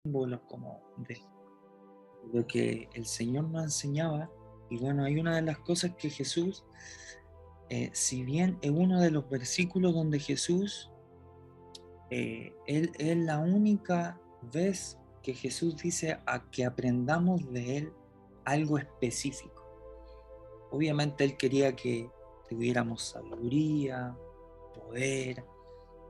símbolos como de lo que el Señor nos enseñaba. Y bueno, hay una de las cosas que Jesús, si bien es uno de los versículos donde Jesús, él es la única vez que Jesús dice a que aprendamos de Él algo específico. Obviamente Él quería que tuviéramos sabiduría, poder,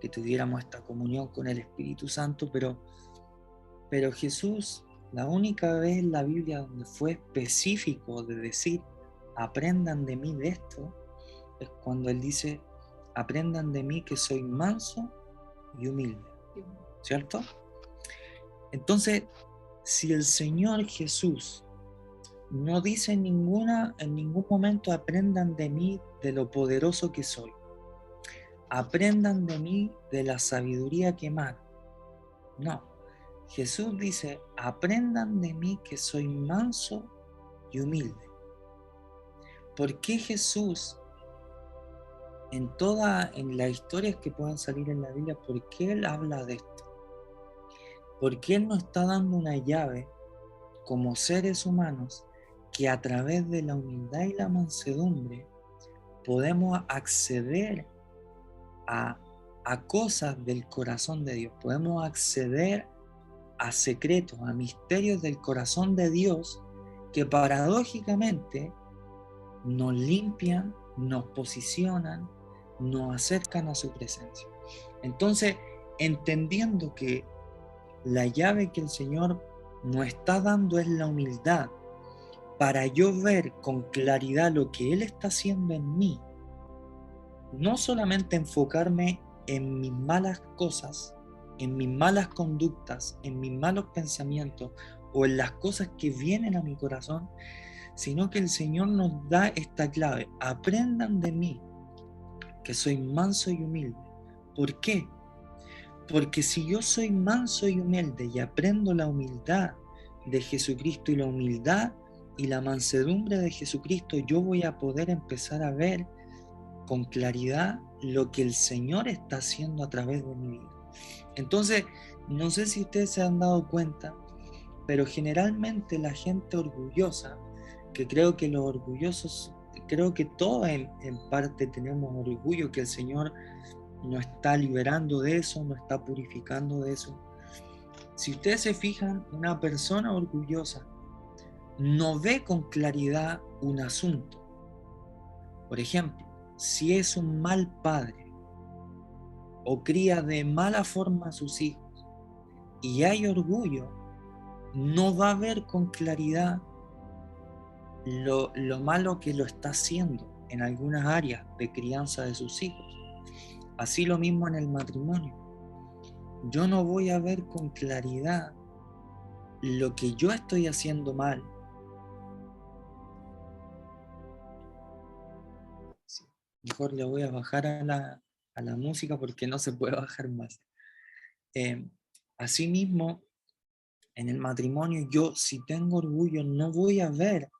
que tuviéramos esta comunión con el Espíritu Santo, pero Jesús, la única vez en la Biblia donde fue específico de decir, aprendan de mí de esto, es cuando Él dice, aprendan de mí que soy manso y humilde, ¿cierto? Entonces, si el Señor Jesús no dice en ningún momento, aprendan de mí de lo poderoso que soy, aprendan de mí de la sabiduría que emano, no. Jesús dice, aprendan de mí que soy manso y humilde. ¿Por qué Jesús, en las historias que puedan salir en la Biblia, por qué Él habla de esto? ¿Por qué Él nos está dando una llave como seres humanos que a través de la humildad y la mansedumbre podemos acceder a, a cosas del corazón de Dios? Podemos acceder a secretos, a misterios del corazón de Dios que paradójicamente nos limpian, nos posicionan, nos acercan a su presencia. Entonces, entendiendo que la llave que el Señor nos está dando es la humildad, para yo ver con claridad lo que Él está haciendo en mí, no solamente enfocarme en mis malas cosas, en mis malas conductas, en mis malos pensamientos o en las cosas que vienen a mi corazón, sino que el Señor nos da esta clave: aprendan de mí, que soy manso y humilde. ¿Por qué? Porque si yo soy manso y humilde y aprendo la humildad de Jesucristo y la humildad y la mansedumbre de Jesucristo, yo voy a poder empezar a ver con claridad lo que el Señor está haciendo a través de mi vida. Entonces, no sé si ustedes se han dado cuenta, pero generalmente la gente orgullosa, que creo que los orgullosos, creo que todos en parte tenemos orgullo, que el Señor nos está liberando de eso, nos está purificando de eso. Si ustedes se fijan, una persona orgullosa no ve con claridad un asunto. Por ejemplo, si es un mal padre o cría de mala forma a sus hijos y hay orgullo, no va a ver con claridad lo malo que lo está haciendo en algunas áreas de crianza de sus hijos. Así lo mismo en el matrimonio. Yo no voy a ver con claridad lo que yo estoy haciendo mal. Sí, mejor le voy a bajar a la música porque no se puede bajar más. Eh, Asimismo, en el matrimonio, yo si tengo orgullo no voy a ver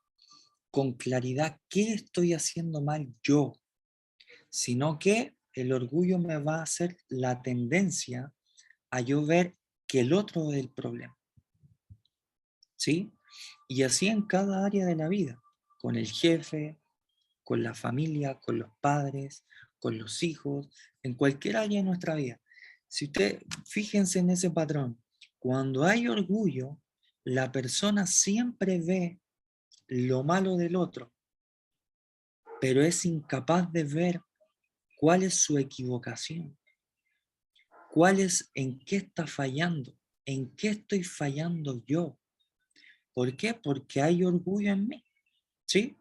con claridad qué estoy haciendo mal yo, sino que el orgullo me va a hacer la tendencia a yo ver que el otro es el problema, ¿sí? Y así en cada área de la vida, con el jefe, con la familia, con los padres, con los hijos, en cualquier área de nuestra vida. Si usted, fíjense en ese patrón, cuando hay orgullo, la persona siempre ve lo malo del otro, pero es incapaz de ver cuál es su equivocación, cuál es, en qué está fallando, en qué estoy fallando yo. ¿Por qué? Porque hay orgullo en mí, ¿sí?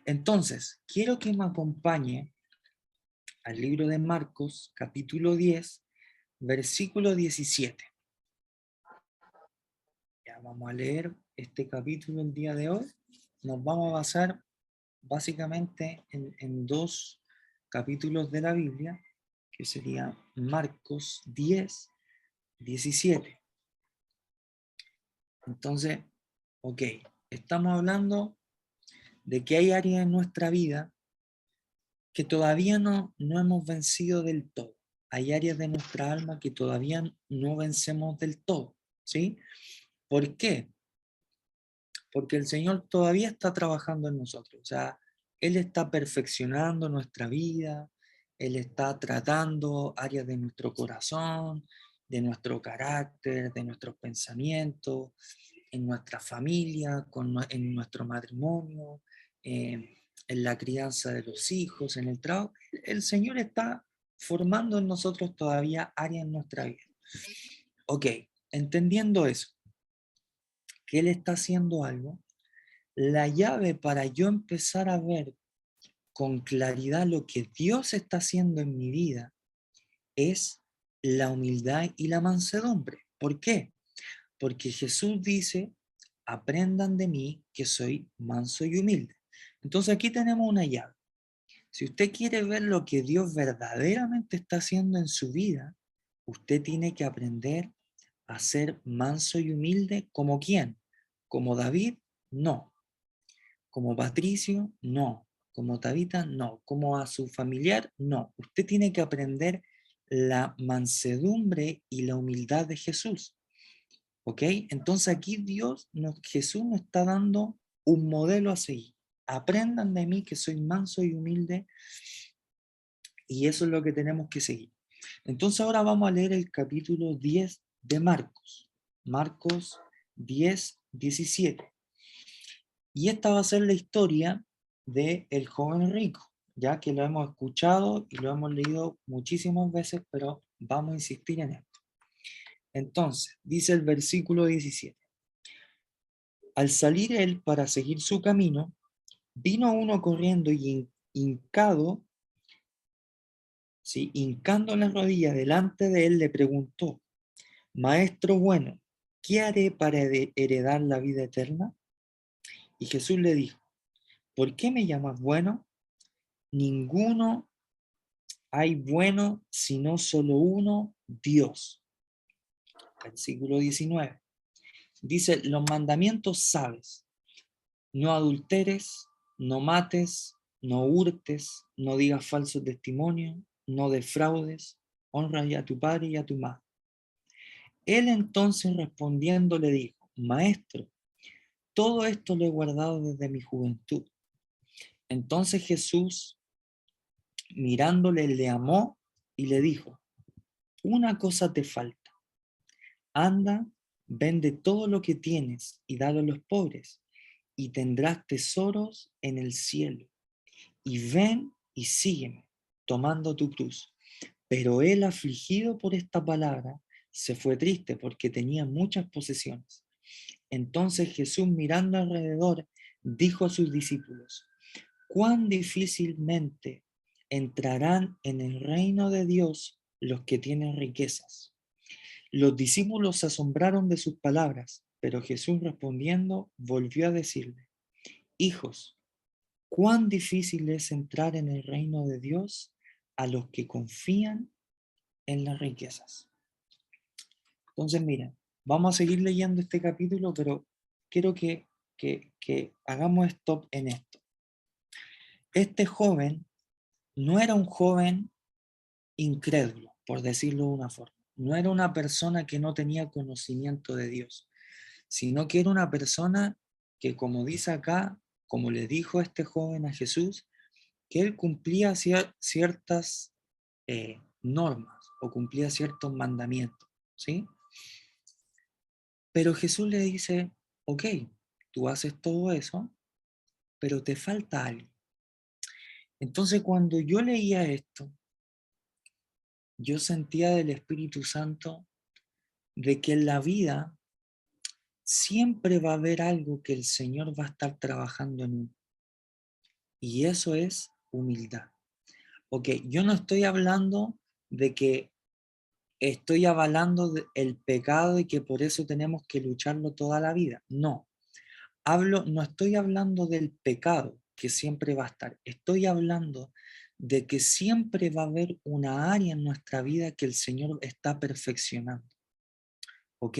Entonces, quiero que me acompañe al libro de Marcos, capítulo 10, versículo 17. Ya vamos a leer este capítulo el día de hoy. Nos vamos a basar básicamente en dos capítulos de la Biblia, que sería Marcos 10, 17. Entonces, ok, estamos hablando de que hay áreas en nuestra vida que todavía no hemos vencido del todo. Hay áreas de nuestra alma que todavía no vencemos del todo. ¿sí? ¿Por qué? Porque el Señor todavía está trabajando en nosotros, o sea, Él está perfeccionando nuestra vida, Él está tratando áreas de nuestro corazón, de nuestro carácter, de nuestros pensamientos, en nuestra familia, en nuestro matrimonio, en la crianza de los hijos, en el trabajo. El Señor está formando en nosotros todavía áreas en nuestra vida. Ok, entendiendo eso, que Él está haciendo algo, la llave para yo empezar a ver con claridad lo que Dios está haciendo en mi vida es la humildad y la mansedumbre. ¿Por qué? Porque Jesús dice, aprendan de mí que soy manso y humilde. Entonces aquí tenemos una llave. Si usted quiere ver lo que Dios verdaderamente está haciendo en su vida, usted tiene que aprender a ser manso y humilde. ¿Como quién? ¿Como David? No. ¿Como Patricio? No. ¿Como Tabita? No. ¿Como a su familiar? No. Usted tiene que aprender la mansedumbre y la humildad de Jesús. ¿Ok? Entonces aquí Jesús nos está dando un modelo a seguir. Aprendan de mí que soy manso y humilde, y eso es lo que tenemos que seguir. Entonces ahora vamos a leer el capítulo 10 de Marcos. Marcos 10:17. Y esta va a ser la historia de el joven rico, ya que lo hemos escuchado y lo hemos leído muchísimas veces, pero vamos a insistir en esto. Entonces, dice el versículo 17. Al salir él para seguir su camino, vino uno corriendo y hincado, ¿sí? Hincando la rodilla delante de él, le preguntó: Maestro bueno, ¿qué haré para heredar la vida eterna? Y Jesús le dijo: ¿por qué me llamas bueno? Ninguno hay bueno sino solo uno, Dios. Versículo 19. Dice, los mandamientos sabes: no adulteres, no mates, no hurtes, no digas falso testimonio, no defraudes, honra a tu padre y a tu madre. Él entonces respondiendo le dijo: Maestro, todo esto lo he guardado desde mi juventud. Entonces Jesús, mirándole, le amó y le dijo: una cosa te falta. Anda, vende todo lo que tienes y dalo a los pobres, y tendrás tesoros en el cielo. Y ven y sígueme, tomando tu cruz. Pero él, afligido por esta palabra, se fue triste porque tenía muchas posesiones. Entonces Jesús, mirando alrededor, dijo a sus discípulos: cuán difícilmente entrarán en el reino de Dios los que tienen riquezas. Los discípulos se asombraron de sus palabras, pero Jesús respondiendo volvió a decirle: hijos, cuán difícil es entrar en el reino de Dios a los que confían en las riquezas. Entonces, miren, vamos a seguir leyendo este capítulo, pero quiero que hagamos stop en esto. Este joven no era un joven incrédulo, por decirlo de una forma. No era una persona que no tenía conocimiento de Dios, sino que era una persona que, como dice acá, como le dijo este joven a Jesús, que él cumplía ciertas normas o cumplía ciertos mandamientos, ¿sí? Pero Jesús le dice: ok, tú haces todo eso, pero te falta algo. Entonces, cuando yo leía esto, yo sentía del Espíritu Santo de que en la vida siempre va a haber algo que el Señor va a estar trabajando en uno. Y eso es humildad. Ok, yo no estoy hablando de que estoy avalando el pecado y que por eso tenemos que lucharlo toda la vida. No, no estoy hablando del pecado que siempre va a estar. Estoy hablando de que siempre va a haber una área en nuestra vida que el Señor está perfeccionando. ¿Ok?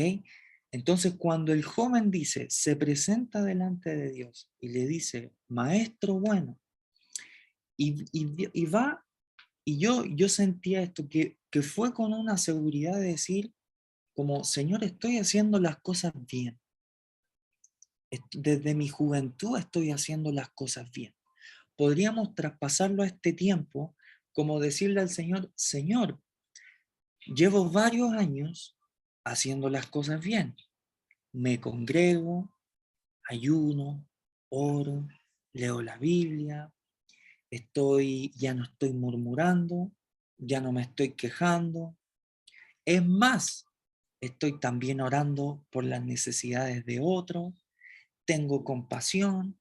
Entonces, cuando el joven dice, se presenta delante de Dios y le dice: maestro bueno, y va, y yo sentía esto, que fue con una seguridad de decir: como, Señor, estoy haciendo las cosas bien. Desde mi juventud estoy haciendo las cosas bien. Podríamos traspasarlo a este tiempo como decirle al Señor, Señor, llevo varios años haciendo las cosas bien. Me congrego, ayuno, oro, leo la Biblia, ya no estoy murmurando, ya no me estoy quejando. Es más, estoy también orando por las necesidades de otros, tengo compasión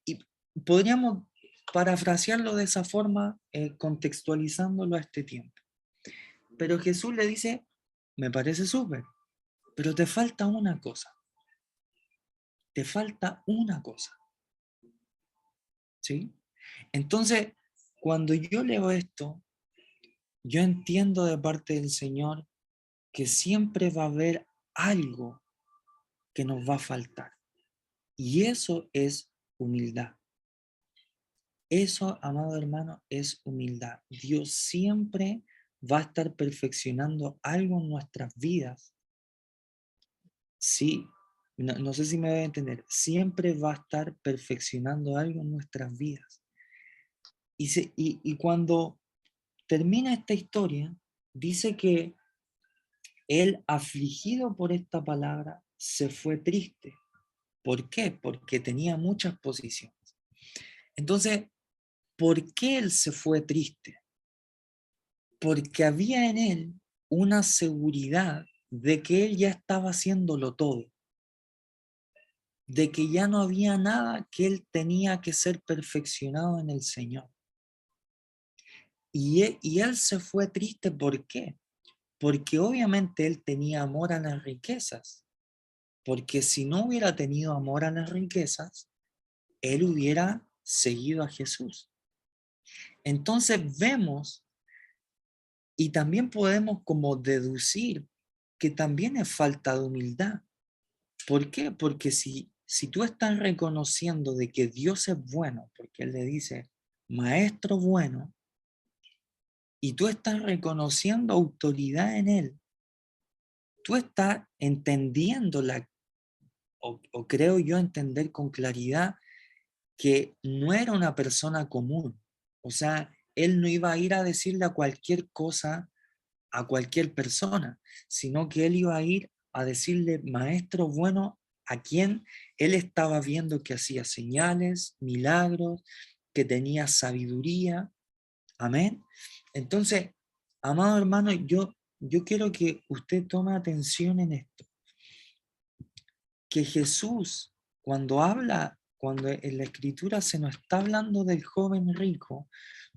y podríamos parafrasearlo de esa forma, contextualizándolo a este tiempo. Pero Jesús le dice, me parece súper, pero te falta una cosa, te falta una cosa, ¿sí? Entonces, cuando yo leo esto, yo entiendo de parte del Señor que siempre va a haber algo que nos va a faltar. Y eso es humildad. Eso, amado hermano, es humildad. Dios siempre va a estar perfeccionando algo en nuestras vidas. Sí, no sé si me voy a entender. Siempre va a estar perfeccionando algo en nuestras vidas. Y cuando termina esta historia, dice que él, afligido por esta palabra, se fue triste. ¿Por qué? Porque tenía muchas posiciones. Entonces, ¿por qué él se fue triste? Porque había en él una seguridad de que él ya estaba haciéndolo todo, de que ya no había nada que él tenía que ser perfeccionado en el Señor. Y él se fue triste, ¿por qué? Porque obviamente él tenía amor a las riquezas, porque si no hubiera tenido amor a las riquezas, él hubiera seguido a Jesús. Entonces vemos y también podemos como deducir que también es falta de humildad. ¿Por qué? Porque si tú estás reconociendo de que Dios es bueno, porque Él le dice, maestro bueno, y tú estás reconociendo autoridad en Él, tú estás entendiendo o creo yo entender con claridad que no era una persona común. O sea, Él no iba a ir a decirle a cualquier cosa a cualquier persona, sino que él iba a ir a decirle, maestro bueno, a quien él estaba viendo que hacía señales, milagros, que tenía sabiduría. Amén. Entonces, amado hermano, yo quiero que usted tome atención en esto, que Jesús, cuando en la escritura se nos está hablando del joven rico,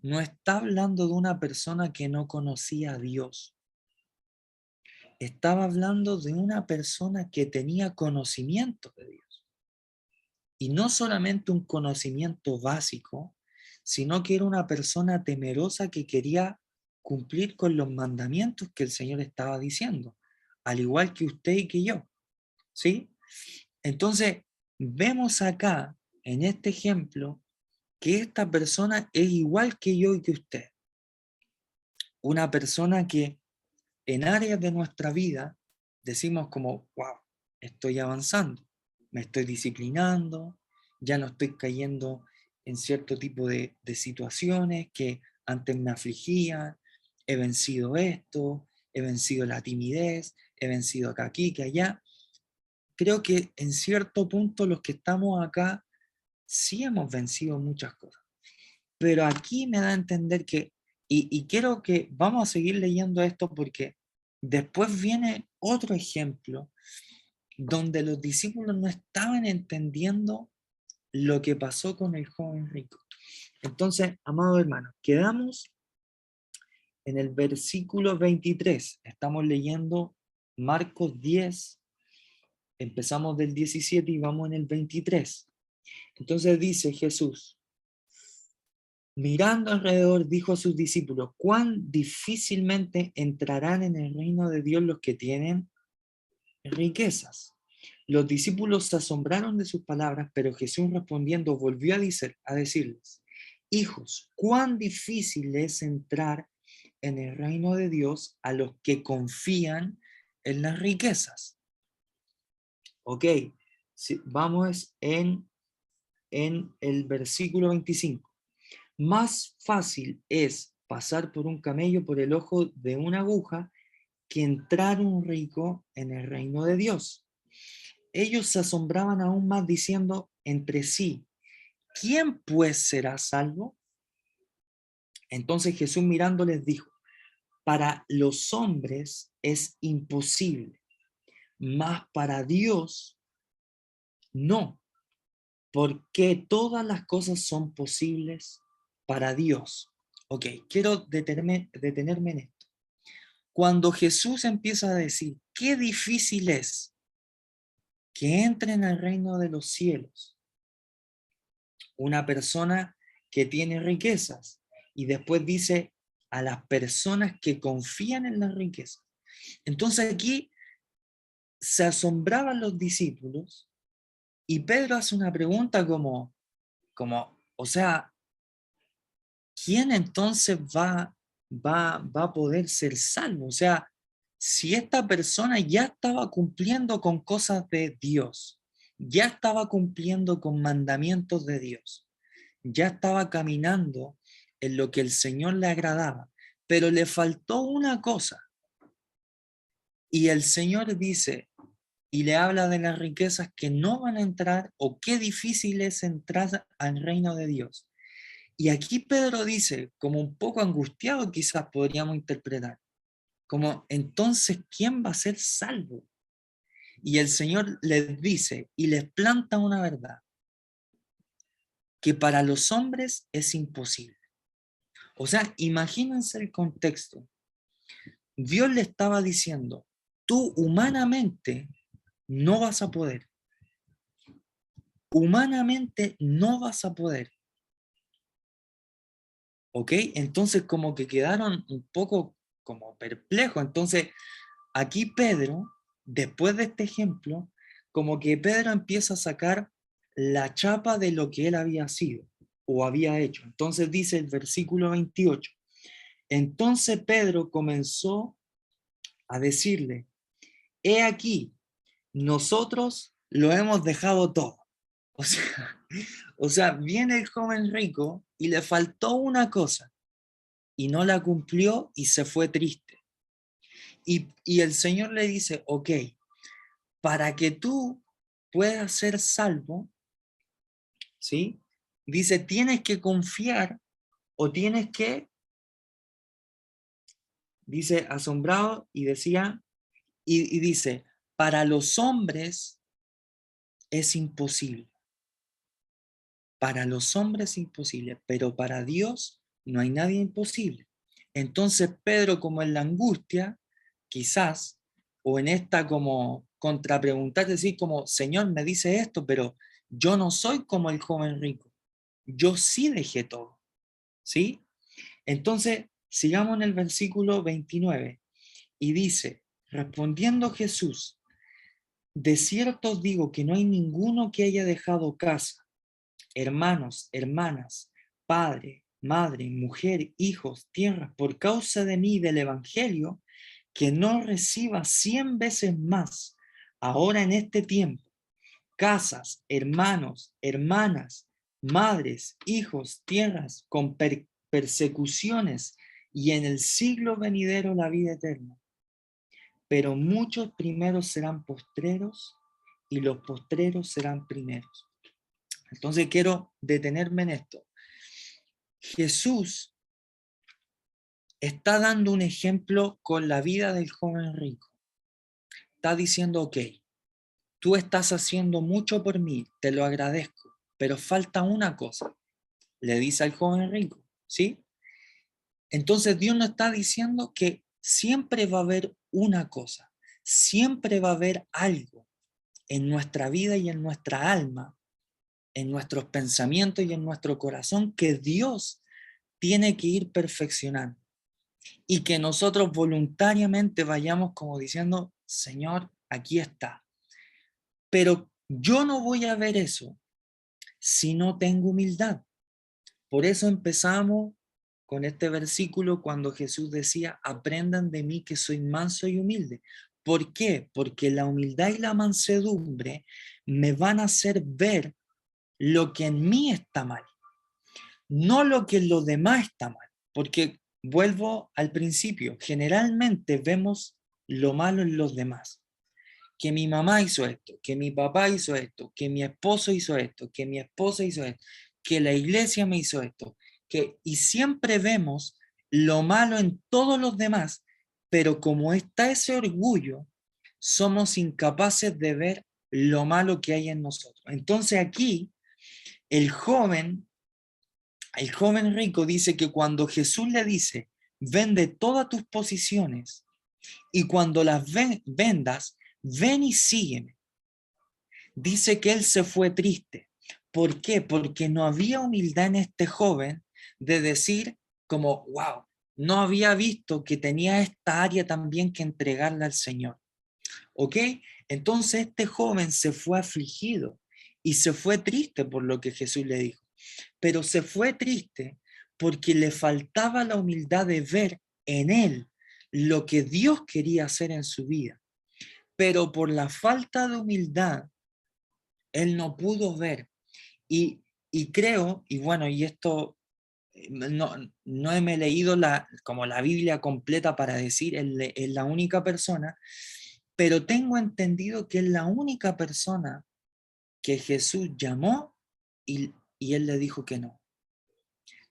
no está hablando de una persona que no conocía a Dios. Estaba hablando de una persona que tenía conocimiento de Dios. Y no solamente un conocimiento básico, sino que era una persona temerosa que quería cumplir con los mandamientos que el Señor estaba diciendo, al igual que usted y que yo. ¿Sí? Entonces, vemos acá, en este ejemplo, que esta persona es igual que yo y que usted. Una persona que en áreas de nuestra vida decimos como, wow, estoy avanzando, me estoy disciplinando, ya no estoy cayendo en cierto tipo de situaciones que antes me afligían, he vencido esto, he vencido la timidez, he vencido acá, aquí, que allá. Creo que en cierto punto los que estamos acá sí hemos vencido muchas cosas, pero aquí me da a entender que, y quiero que vamos a seguir leyendo esto porque después viene otro ejemplo donde los discípulos no estaban entendiendo lo que pasó con el joven rico. Entonces, amado hermano, quedamos en el versículo 23. Estamos leyendo Marcos 10, empezamos del 17 y vamos en el 23. Entonces dice Jesús, mirando alrededor, dijo a sus discípulos, cuán difícilmente entrarán en el reino de Dios los que tienen riquezas. Los discípulos se asombraron de sus palabras, pero Jesús respondiendo volvió a decirles, hijos, cuán difícil es entrar en el reino de Dios a los que confían en las riquezas. Ok, vamos en el versículo 25. Más fácil es pasar por un camello por el ojo de una aguja que entrar un rico en el reino de Dios. Ellos se asombraban aún más diciendo entre sí, ¿quién pues será salvo? Entonces Jesús mirándoles dijo, para los hombres es imposible, mas para Dios no, porque todas las cosas son posibles para Dios. Ok, quiero detenerme en esto. Cuando Jesús empieza a decir, qué difícil es que entren al reino de los cielos una persona que tiene riquezas, y después dice a las personas que confían en las riquezas. Entonces aquí se asombraban los discípulos y Pedro hace una pregunta como, o sea, ¿quién entonces va a poder ser salvo? O sea, si esta persona ya estaba cumpliendo con cosas de Dios, ya estaba cumpliendo con mandamientos de Dios, ya estaba caminando en lo que el Señor le agradaba, pero le faltó una cosa. Y el Señor dice, y le habla de las riquezas que no van a entrar o qué difícil es entrar al reino de Dios. Y aquí Pedro dice, como un poco angustiado quizás podríamos interpretar, como entonces, ¿quién va a ser salvo? Y el Señor les dice y les planta una verdad, que para los hombres es imposible. O sea, imagínense el contexto. Dios le estaba diciendo, tú humanamente no vas a poder. Humanamente no vas a poder. ¿Ok? Entonces como que quedaron un poco como perplejos. Entonces aquí Pedro, después de este ejemplo, como que Pedro empieza a sacar la chapa de lo que él había sido o había hecho. Entonces dice el versículo 28. Entonces Pedro comenzó a decirle, he aquí, nosotros lo hemos dejado todo. O sea, o sea, viene el joven rico y le faltó una cosa y no la cumplió y se fue triste. Y el Señor le dice, ok, para que tú puedas ser salvo, ¿sí? Dice, tienes que confiar o tienes que, dice, asombrado y decía, y dice, para los hombres es imposible. Para los hombres es imposible, pero para Dios no hay nadie imposible. Entonces Pedro, como en la angustia, quizás, o en esta como contrapreguntar, decir como, Señor, me dice esto, pero yo no soy como el joven rico. Yo sí dejé todo, ¿sí? Entonces, sigamos en el versículo 29 y dice, respondiendo Jesús, de cierto os digo que no hay ninguno que haya dejado casa, hermanos, hermanas, padre, madre, mujer, hijos, tierras, por causa de mí y del Evangelio, que no reciba 100 veces más ahora en este tiempo, casas, hermanos, hermanas, madres, hijos, tierras, con persecuciones y en el siglo venidero la vida eterna. Pero muchos primeros serán postreros y los postreros serán primeros. Entonces quiero detenerme en esto. Jesús está dando un ejemplo con la vida del joven rico. Está diciendo, ok, tú estás haciendo mucho por mí, te lo agradezco, pero falta una cosa, le dice al joven rico, ¿sí? Entonces Dios nos está diciendo que siempre va a haber una cosa, siempre va a haber algo en nuestra vida y en nuestra alma, en nuestros pensamientos y en nuestro corazón que Dios tiene que ir perfeccionando y que nosotros voluntariamente vayamos como diciendo, Señor, aquí está. Pero yo no voy a ver eso si no tengo humildad. Por eso empezamos con este versículo cuando Jesús decía, aprendan de mí que soy manso y humilde, ¿Por qué? Porque la humildad y la mansedumbre me van a hacer ver lo que en mí está mal, no lo que en los demás está mal. Porque vuelvo al principio, generalmente vemos lo malo en los demás. Que mi mamá hizo esto, que mi papá hizo esto, que mi esposo hizo esto, que mi esposa hizo esto, que la iglesia me hizo esto, y siempre vemos lo malo en todos los demás, pero como está ese orgullo, somos incapaces de ver lo malo que hay en nosotros. Entonces aquí el joven, el joven rico dice que cuando Jesús le dice, vende todas tus posiciones y cuando las vendas, ven y sígueme. Dice que él se fue triste. ¿Por qué? Porque no había humildad en este joven de decir como, wow, no había visto que tenía esta área también que entregarle al Señor. ¿Ok? Entonces este joven se fue afligido y se fue triste por lo que Jesús le dijo. Pero se fue triste porque le faltaba la humildad de ver en él lo que Dios quería hacer en su vida. Pero por la falta de humildad, él no pudo ver. Y creo, y bueno, y esto no me he leído como la Biblia completa para decir, es la única persona, pero tengo entendido que es la única persona que Jesús llamó y él le dijo que no.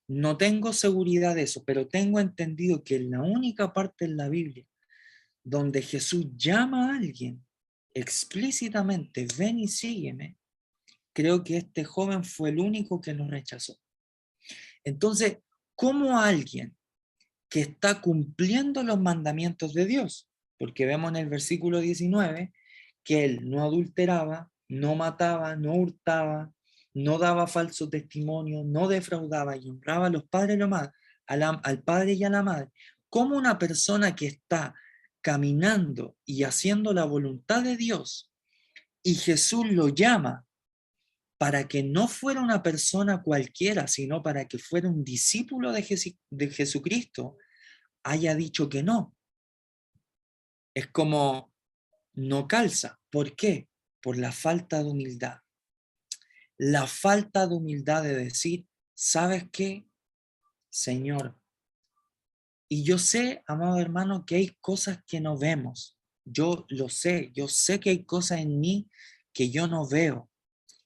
No tengo seguridad de eso, pero tengo entendido que es la única parte en la Biblia donde Jesús llama a alguien explícitamente, ven y sígueme. Creo que este joven fue el único que lo rechazó. Entonces, ¿cómo alguien que está cumpliendo los mandamientos de Dios? Porque vemos en el versículo 19 que él no adulteraba, no mataba, no hurtaba, no daba falso testimonio, no defraudaba y honraba a los padres y la madre, al padre y a la madre. ¿Cómo una persona que está caminando y haciendo la voluntad de Dios y Jesús lo llama para que no fuera una persona cualquiera, sino para que fuera un discípulo de Jesucristo, haya dicho que no? Es como no calza. ¿Por qué? Por la falta de humildad. La falta de humildad de decir, ¿sabes qué, Señor? Y yo sé, amado hermano, que hay cosas que no vemos. Yo lo sé, yo sé que hay cosas en mí que yo no veo.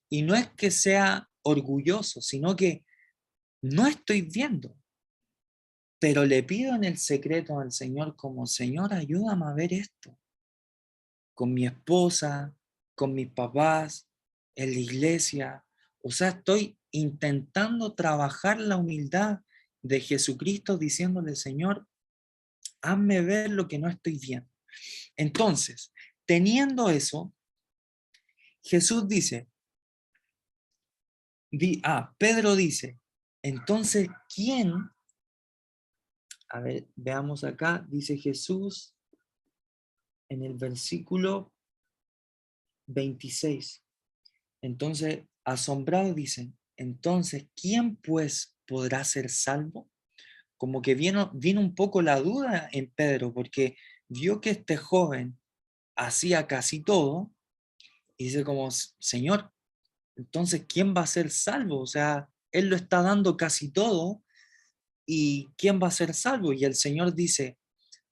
Y no es que sea orgulloso, sino que no estoy viendo. Pero le pido en el secreto al Señor como, Señor, ayúdame a ver esto. Con mi esposa, con mis papás, en la iglesia. O sea, estoy intentando trabajar la humildad de Jesucristo diciéndole, Señor, hazme ver lo que no estoy viendo. Entonces, teniendo eso, Jesús dice, Pedro dice, entonces, ¿quién? A ver, veamos acá, dice Jesús en el versículo 26. Entonces, asombrados dicen, entonces, ¿quién pues podrá ser salvo? Como que vino un poco la duda en Pedro, porque vio que este joven hacía casi todo, y dice como, Señor, entonces, ¿quién va a ser salvo? O sea, Él lo está dando casi todo, ¿y quién va a ser salvo? Y el Señor dice,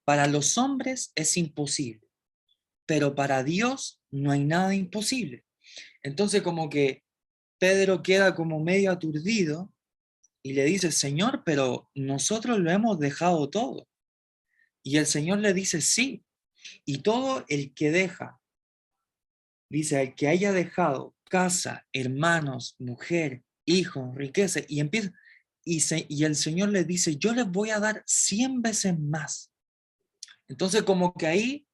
para los hombres es imposible, pero para Dios no hay nada imposible. Entonces, como que Pedro queda como medio aturdido y le dice, Señor, pero nosotros lo hemos dejado todo. Y el Señor le dice, sí, y todo el que deja, dice, el que haya dejado casa, hermanos, mujer, hijos, riqueza, y empieza, y el Señor le dice, yo les voy a dar 100 veces más. Entonces, como que ahí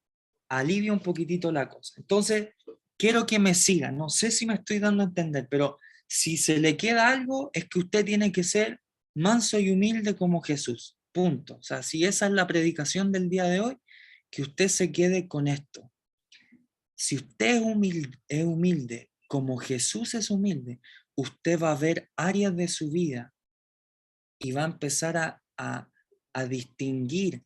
alivia un poquitito la cosa. Entonces, quiero que me sigan. No sé si me estoy dando a entender, pero si se le queda algo, es que usted tiene que ser manso y humilde como Jesús. Punto. O sea, si esa es la predicación del día de hoy, que usted se quede con esto. Si usted es humilde como Jesús es humilde, usted va a ver áreas de su vida y va a empezar a distinguir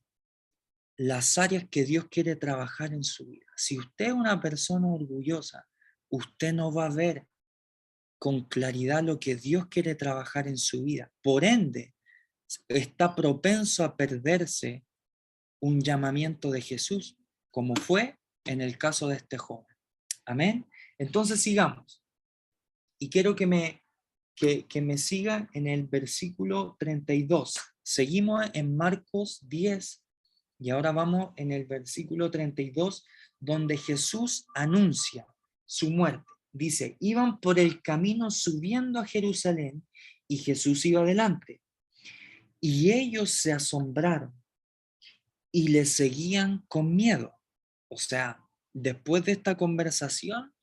las áreas que Dios quiere trabajar en su vida. Si usted es una persona orgullosa, usted no va a ver con claridad lo que Dios quiere trabajar en su vida. Por ende, está propenso a perderse un llamamiento de Jesús, como fue en el caso de este joven. Amén. Entonces sigamos. Y quiero que me sigan en el versículo 32. Seguimos en Marcos 10 y ahora vamos en el versículo 32, donde Jesús anuncia su muerte. Dice, iban por el camino subiendo a Jerusalén y Jesús iba adelante. Y ellos se asombraron y le seguían con miedo. O sea, después de esta conversación,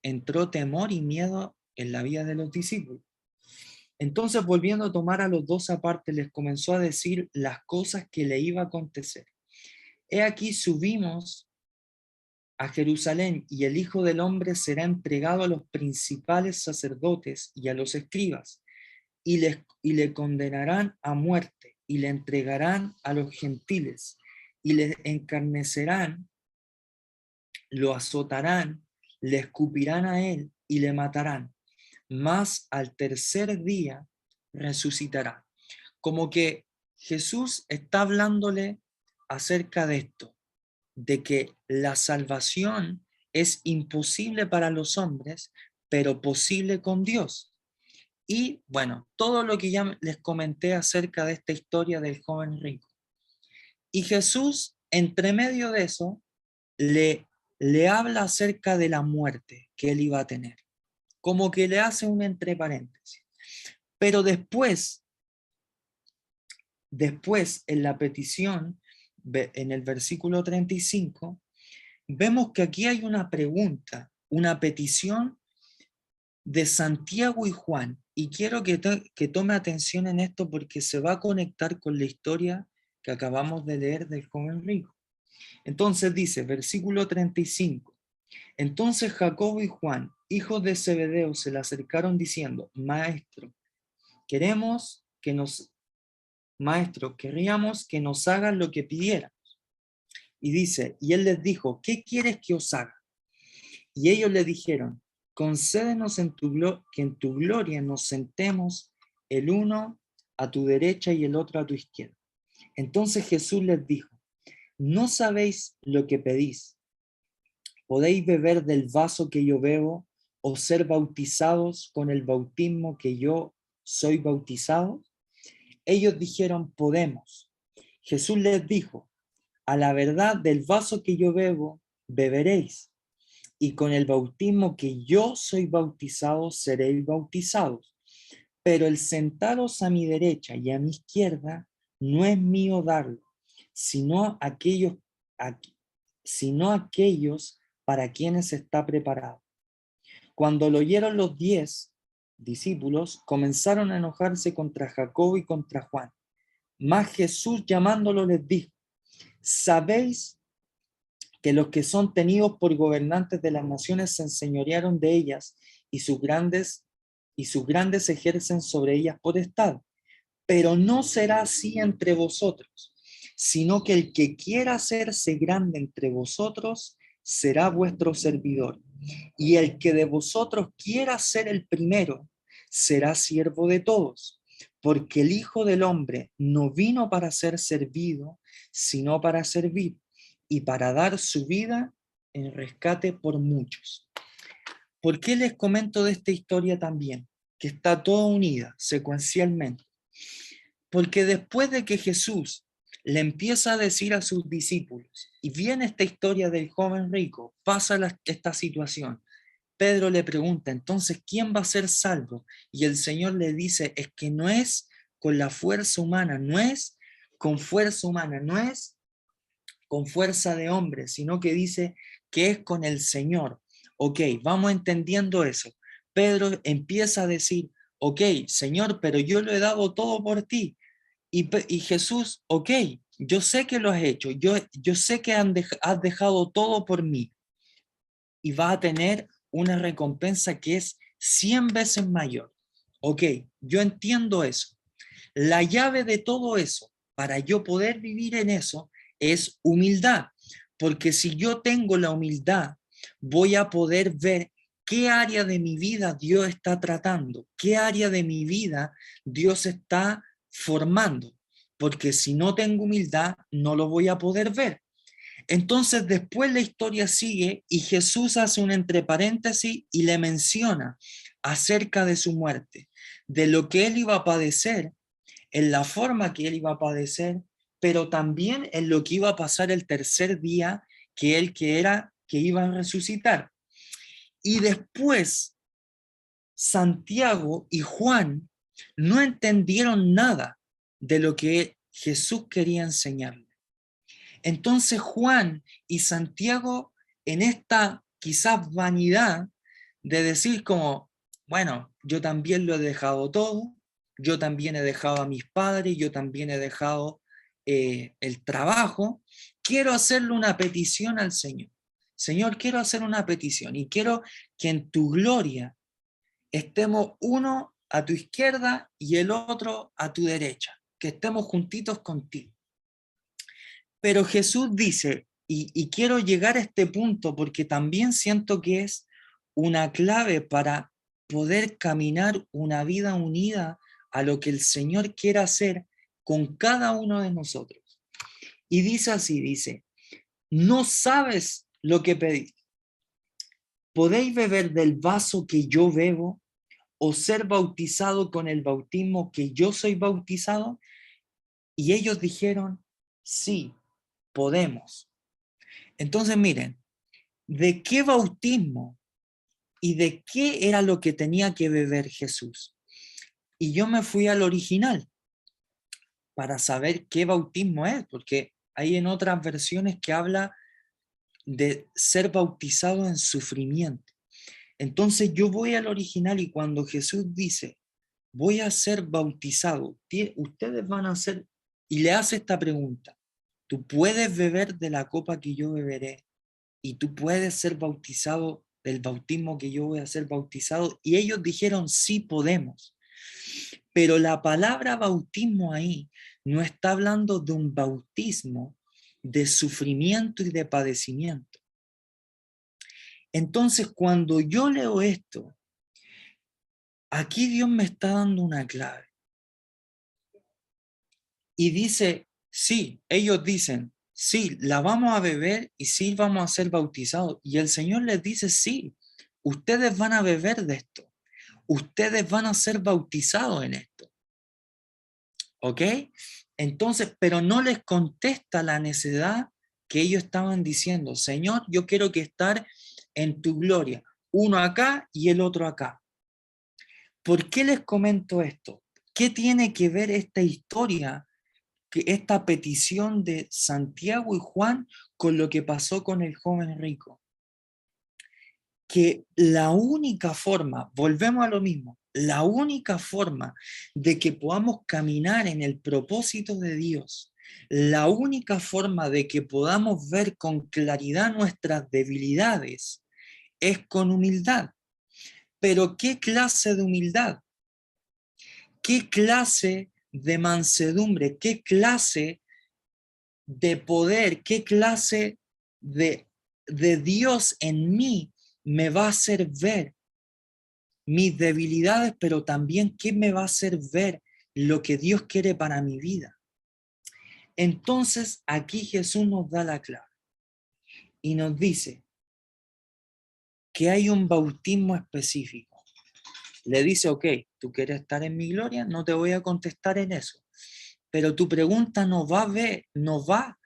entró temor y miedo en la vida de los discípulos. Entonces, volviendo a tomar a los dos aparte, les comenzó a decir las cosas que le iba a acontecer. He aquí subimos a Jerusalén y el Hijo del Hombre será entregado a los principales sacerdotes y a los escribas y le condenarán a muerte y le entregarán a los gentiles y le encarnecerán, lo azotarán, le escupirán a él y le matarán, mas al tercer día resucitará. Como que Jesús está hablándole acerca de esto, de que la salvación es imposible para los hombres, pero posible con Dios. Y bueno, todo lo que ya les comenté acerca de esta historia del joven rico. Y Jesús, entre medio de eso, le habla acerca de la muerte que él iba a tener. Como que le hace un entre paréntesis. Pero después en la petición, en el versículo 35, vemos que aquí hay una pregunta, una petición de Santiago y Juan. Y quiero que tome atención en esto porque se va a conectar con la historia que acabamos de leer del joven rico. Entonces dice, versículo 35. Entonces Jacobo y Juan, hijos de Zebedeo, se le acercaron diciendo, Maestro, querríamos que nos hagan lo que pidiéramos. Y dice, y él les dijo, ¿qué quieres que os haga? Y ellos le dijeron, concédenos que en tu gloria nos sentemos el uno a tu derecha y el otro a tu izquierda. Entonces Jesús les dijo, no sabéis lo que pedís. ¿Podéis beber del vaso que yo bebo o ser bautizados con el bautismo que yo soy bautizado? Ellos dijeron, podemos. Jesús les dijo, a la verdad del vaso que yo bebo, beberéis, y con el bautismo que yo soy bautizado, seréis bautizados. Pero el sentaros a mi derecha y a mi izquierda no es mío darlo, sino aquellos para quienes está preparado. Cuando lo oyeron los 10 discípulos, comenzaron a enojarse contra Jacobo y contra Juan. Mas Jesús llamándolo les dijo, ¿sabéis que los que son tenidos por gobernantes de las naciones se enseñorearon de ellas y sus grandes ejercen sobre ellas potestad? Pero no será así entre vosotros, sino que el que quiera hacerse grande entre vosotros será vuestro servidor, y el que de vosotros quiera ser el primero será siervo de todos, porque el Hijo del Hombre no vino para ser servido, sino para servir y para dar su vida en rescate por muchos. ¿Por qué les comento de esta historia también? Que está toda unida secuencialmente. Porque después de que Jesús le empieza a decir a sus discípulos, y viene esta historia del joven rico, pasa esta situación, Pedro le pregunta, entonces, ¿quién va a ser salvo? Y el Señor le dice, es que no es con la fuerza humana, no es con fuerza humana, no es con fuerza de hombre, sino que dice que es con el Señor. Ok, vamos entendiendo eso. Pedro empieza a decir, ok, Señor, pero yo lo he dado todo por ti. Y Jesús, ok, yo sé que lo has hecho, yo sé que has dejado todo por mí y va a tener una recompensa que es 100 veces mayor. Ok, yo entiendo eso. La llave de todo eso, para yo poder vivir en eso, es humildad, porque si yo tengo la humildad, voy a poder ver qué área de mi vida Dios está tratando, qué área de mi vida Dios está formando, porque si no tengo humildad, no lo voy a poder ver. Entonces después la historia sigue y Jesús hace un entre paréntesis y le menciona acerca de su muerte, de lo que él iba a padecer, en la forma que él iba a padecer, pero también en lo que iba a pasar el tercer día que iba a resucitar. Y después Santiago y Juan no entendieron nada de lo que Jesús quería enseñarles. Entonces Juan y Santiago, en esta quizás vanidad de decir como, bueno, yo también lo he dejado todo, yo también he dejado a mis padres, yo también he dejado el trabajo, quiero hacerle una petición al Señor. Señor, quiero hacer una petición y quiero que en tu gloria estemos uno a tu izquierda y el otro a tu derecha, que estemos juntitos contigo. Pero Jesús dice, y quiero llegar a este punto porque también siento que es una clave para poder caminar una vida unida a lo que el Señor quiere hacer con cada uno de nosotros. Y dice así, dice, no sabes lo que pedís. ¿Podéis beber del vaso que yo bebo o ser bautizado con el bautismo que yo soy bautizado? Y ellos dijeron, sí, podemos. Entonces, miren, ¿de qué bautismo y de qué era lo que tenía que beber Jesús? Y yo me fui al original para saber qué bautismo es, porque hay en otras versiones que habla de ser bautizado en sufrimiento. Entonces yo voy al original y cuando Jesús dice, voy a ser bautizado, ustedes van a ser, y le hace esta pregunta, ¿tú puedes beber de la copa que yo beberé? Y tú puedes ser bautizado del bautismo que yo voy a ser bautizado. Y ellos dijeron, sí podemos. Pero la palabra bautismo ahí no está hablando de un bautismo de sufrimiento y de padecimiento. Entonces, cuando yo leo esto, aquí Dios me está dando una clave. Y dice, sí, ellos dicen, sí, la vamos a beber y sí vamos a ser bautizados. Y el Señor les dice, sí, ustedes van a beber de esto. Ustedes van a ser bautizados en esto. ¿Ok? Entonces, pero no les contesta la necedad que ellos estaban diciendo. Señor, yo quiero que estar en tu gloria. Uno acá y el otro acá. ¿Por qué les comento esto? ¿Qué tiene que ver esta historia, que esta petición de Santiago y Juan con lo que pasó con el joven rico? Que la única forma, volvemos a lo mismo, la única forma de que podamos caminar en el propósito de Dios, la única forma de que podamos ver con claridad nuestras debilidades es con humildad. Pero ¿qué clase de humildad? ¿Qué clase de mansedumbre? ¿Qué clase de poder? ¿Qué clase de Dios en mí me va a hacer ver mis debilidades, pero también qué me va a hacer ver lo que Dios quiere para mi vida? Entonces aquí Jesús nos da la clave y nos dice que hay un bautismo específico. Le dice, ok, tú quieres estar en mi gloria, no te voy a contestar en eso, pero tu pregunta no va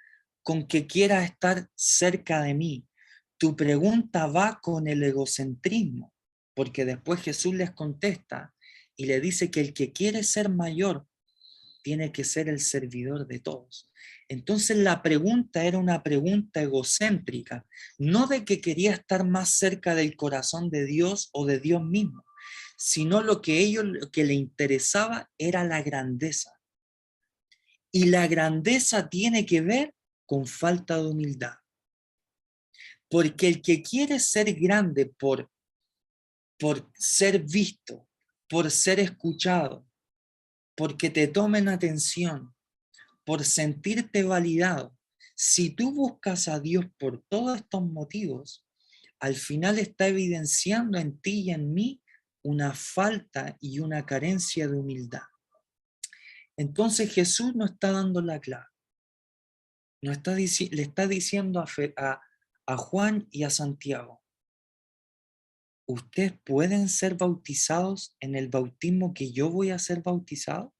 con que quieras estar cerca de mí. Tu pregunta va con el egocentrismo, porque después Jesús les contesta y le dice que el que quiere ser mayor tiene que ser el servidor de todos. Entonces la pregunta era una pregunta egocéntrica, no de que quería estar más cerca del corazón de Dios o de Dios mismo, sino lo que le interesaba era la grandeza. Y la grandeza tiene que ver con falta de humildad. Porque el que quiere ser grande por ser visto, por ser escuchado, porque te tomen atención, por sentirte validado, Si tú buscas a Dios por todos estos motivos, al final está evidenciando en ti y en mí una falta y una carencia de humildad. Entonces Jesús no está dando la clave. No está le está diciendo a Juan y a Santiago, ¿ustedes pueden ser bautizados en el bautismo que yo voy a ser bautizado?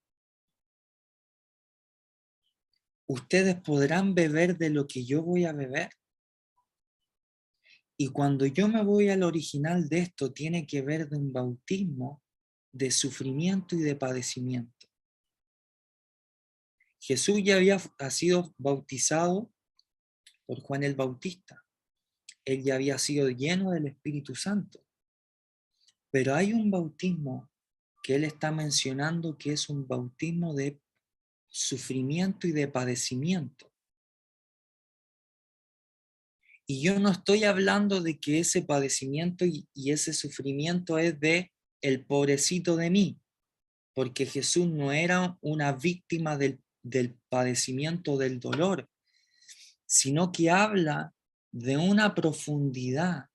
¿Ustedes podrán beber de lo que yo voy a beber? Y cuando yo me voy al original de esto, tiene que ver de un bautismo de sufrimiento y de padecimiento. Jesús ya ha sido bautizado por Juan el Bautista. Él ya había sido lleno del Espíritu Santo. Pero hay un bautismo que él está mencionando que es un bautismo de sufrimiento y de padecimiento. Y yo no estoy hablando de que ese padecimiento y ese sufrimiento es de el pobrecito de mí, porque Jesús no era una víctima del padecimiento, del dolor, sino que habla de una profundidad,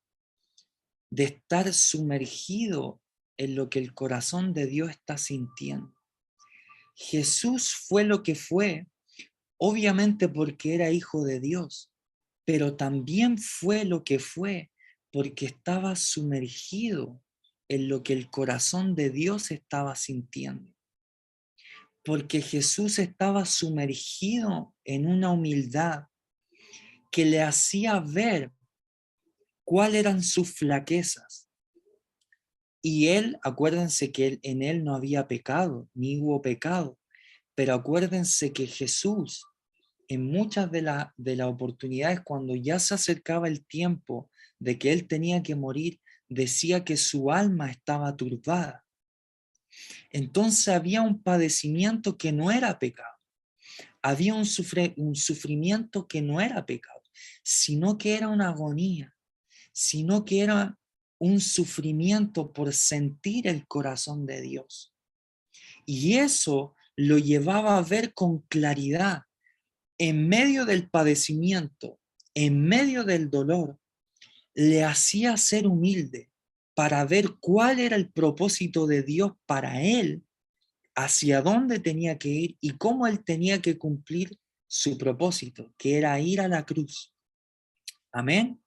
de estar sumergido en lo que el corazón de Dios está sintiendo. Jesús fue lo que fue, obviamente porque era hijo de Dios, pero también fue lo que fue porque estaba sumergido en lo que el corazón de Dios estaba sintiendo. Porque Jesús estaba sumergido en una humildad que le hacía ver cuáles eran sus flaquezas. Y él, acuérdense que en él no había pecado, ni hubo pecado, pero acuérdense que Jesús, en muchas de las oportunidades, cuando ya se acercaba el tiempo de que él tenía que morir, decía que su alma estaba turbada. Entonces había un padecimiento que no era pecado. Había un sufrimiento que no era pecado, sino que era una agonía, sino que era un sufrimiento por sentir el corazón de Dios. Y eso lo llevaba a ver con claridad, en medio del padecimiento, en medio del dolor, le hacía ser humilde para ver cuál era el propósito de Dios para él, hacia dónde tenía que ir y cómo él tenía que cumplir su propósito, que era ir a la cruz. Amén.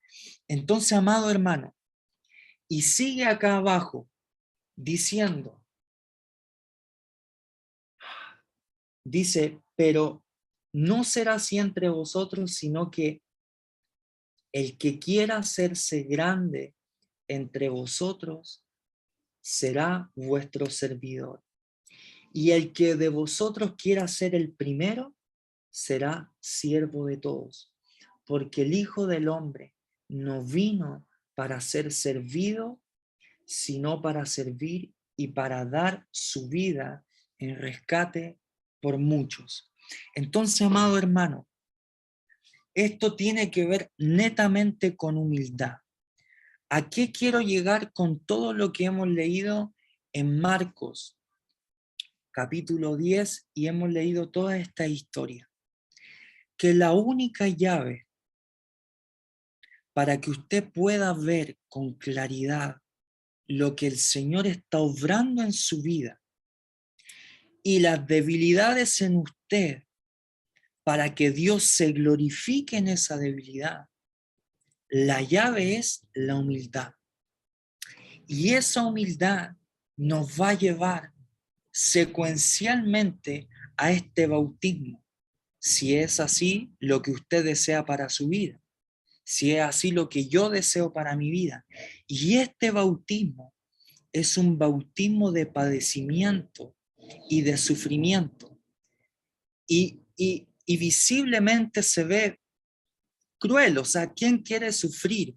Entonces, amado hermano, y sigue acá abajo diciendo, dice, pero no será así entre vosotros, sino que el que quiera hacerse grande entre vosotros será vuestro servidor. Y el que de vosotros quiera ser el primero será siervo de todos. Porque el Hijo del Hombre no vino para ser servido, sino para servir y para dar su vida en rescate por muchos. Entonces, amado hermano, esto tiene que ver netamente con humildad. ¿A qué quiero llegar con todo lo que hemos leído en Marcos, capítulo 10, y hemos leído toda esta historia? Que la única llave para que usted pueda ver con claridad lo que el Señor está obrando en su vida y las debilidades en usted para que Dios se glorifique en esa debilidad, la llave es la humildad. Y esa humildad nos va a llevar secuencialmente a este bautismo, si es así lo que usted desea para su vida, si es así lo que yo deseo para mi vida. Y este bautismo es un bautismo de padecimiento y de sufrimiento. Y visiblemente se ve cruel, o sea, ¿quién quiere sufrir?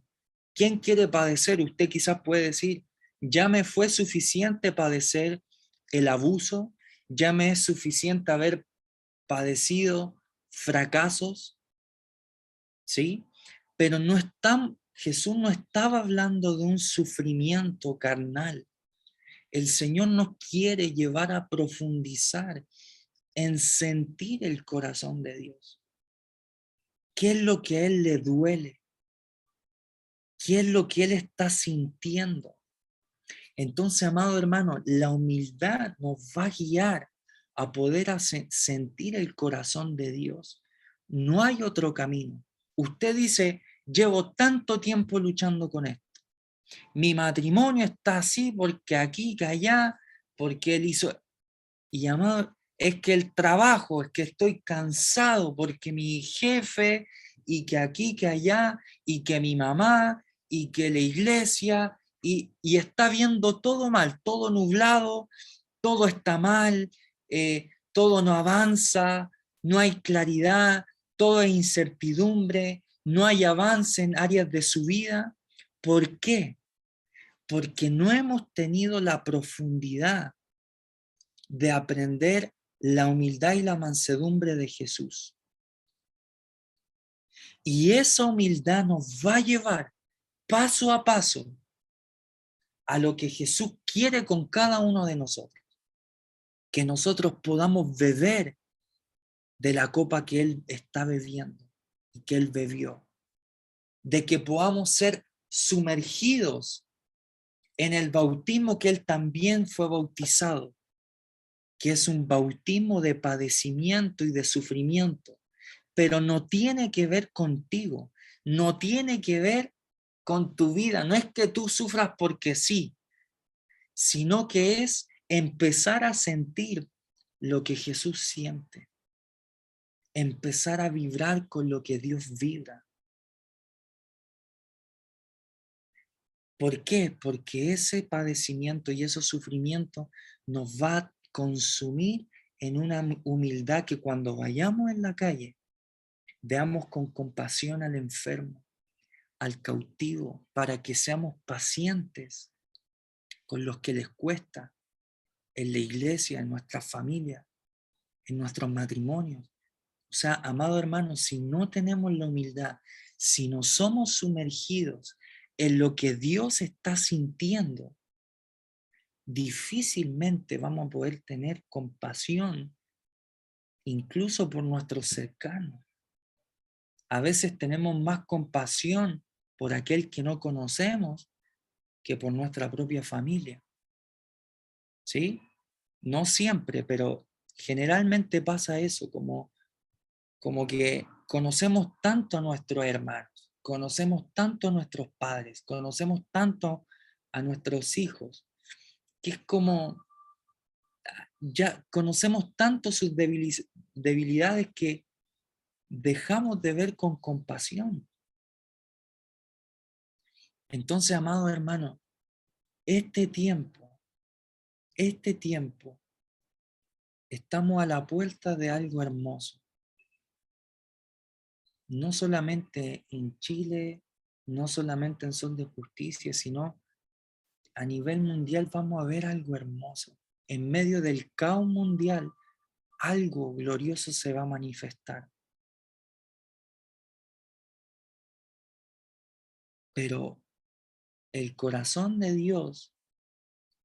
¿Quién quiere padecer? Usted quizás puede decir, ya me fue suficiente padecer el abuso, ya me es suficiente haber padecido fracasos, ¿sí? Pero Jesús no estaba hablando de un sufrimiento carnal. El Señor nos quiere llevar a profundizar en sentir el corazón de Dios. ¿Qué es lo que a él le duele? ¿Qué es lo que él está sintiendo? Entonces, amado hermano, la humildad nos va a guiar a poder sentir el corazón de Dios. No hay otro camino. Usted dice, llevo tanto tiempo luchando con esto. Mi matrimonio está así porque aquí, que allá, porque él hizo... Y amado, es que el trabajo, es que estoy cansado porque mi jefe, y que aquí, que allá, y que mi mamá, y que la iglesia, y está viendo todo mal, todo nublado, todo está mal, todo no avanza, no hay claridad, todo es incertidumbre, no hay avance en áreas de su vida. ¿Por qué? Porque no hemos tenido la profundidad de aprender la humildad y la mansedumbre de Jesús. Y esa humildad nos va a llevar paso a paso a lo que Jesús quiere con cada uno de nosotros. Que nosotros podamos beber de la copa que Él está bebiendo y que Él bebió. De que podamos ser sumergidos en el bautismo que Él también fue bautizado, que es un bautismo de padecimiento y de sufrimiento, pero no tiene que ver contigo, no tiene que ver con tu vida, no es que tú sufras porque sí, sino que es empezar a sentir lo que Jesús siente, empezar a vibrar con lo que Dios vibra. ¿Por qué? Porque ese padecimiento y ese sufrimiento nos va a consumir en una humildad que cuando vayamos en la calle veamos con compasión al enfermo, al cautivo, para que seamos pacientes con los que les cuesta en la iglesia, en nuestra familia, en nuestros matrimonios. O sea, amado hermano, si no tenemos la humildad, si no somos sumergidos en lo que Dios está sintiendo, difícilmente vamos a poder tener compasión incluso por nuestros cercanos. A veces tenemos más compasión por aquel que no conocemos que por nuestra propia familia. ¿Sí? No siempre, pero generalmente pasa eso, como que conocemos tanto a nuestros hermanos, conocemos tanto a nuestros padres, conocemos tanto a nuestros hijos, que es como ya conocemos tanto sus debilidades que dejamos de ver con compasión. Entonces, amado hermano, este tiempo, este tiempo, estamos a la puerta de algo hermoso. No solamente en Chile, no solamente en Son de Justicia, sino a nivel mundial vamos a ver algo hermoso. En medio del caos mundial, algo glorioso se va a manifestar. Pero el corazón de Dios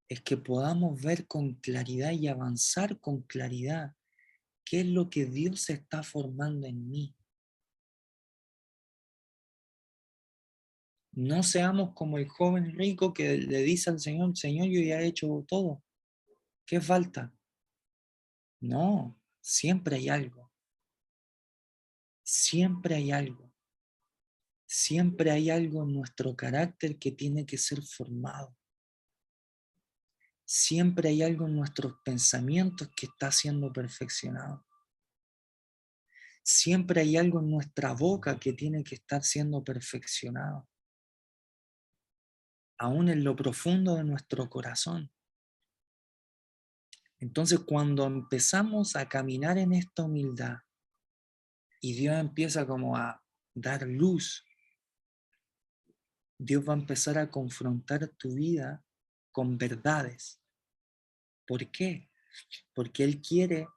es que podamos ver con claridad y avanzar con claridad qué es lo que Dios está formando en mí. No seamos como el joven rico que le dice al Señor, Señor, yo ya he hecho todo. ¿Qué falta? No, siempre hay algo. Siempre hay algo. Siempre hay algo en nuestro carácter que tiene que ser formado. Siempre hay algo en nuestros pensamientos que está siendo perfeccionado. Siempre hay algo en nuestra boca que tiene que estar siendo perfeccionado. Aún en lo profundo de nuestro corazón. Entonces, cuando empezamos a caminar en esta humildad y Dios empieza como a dar luz, Dios va a empezar a confrontar tu vida con verdades. ¿Por qué? Porque Él quiere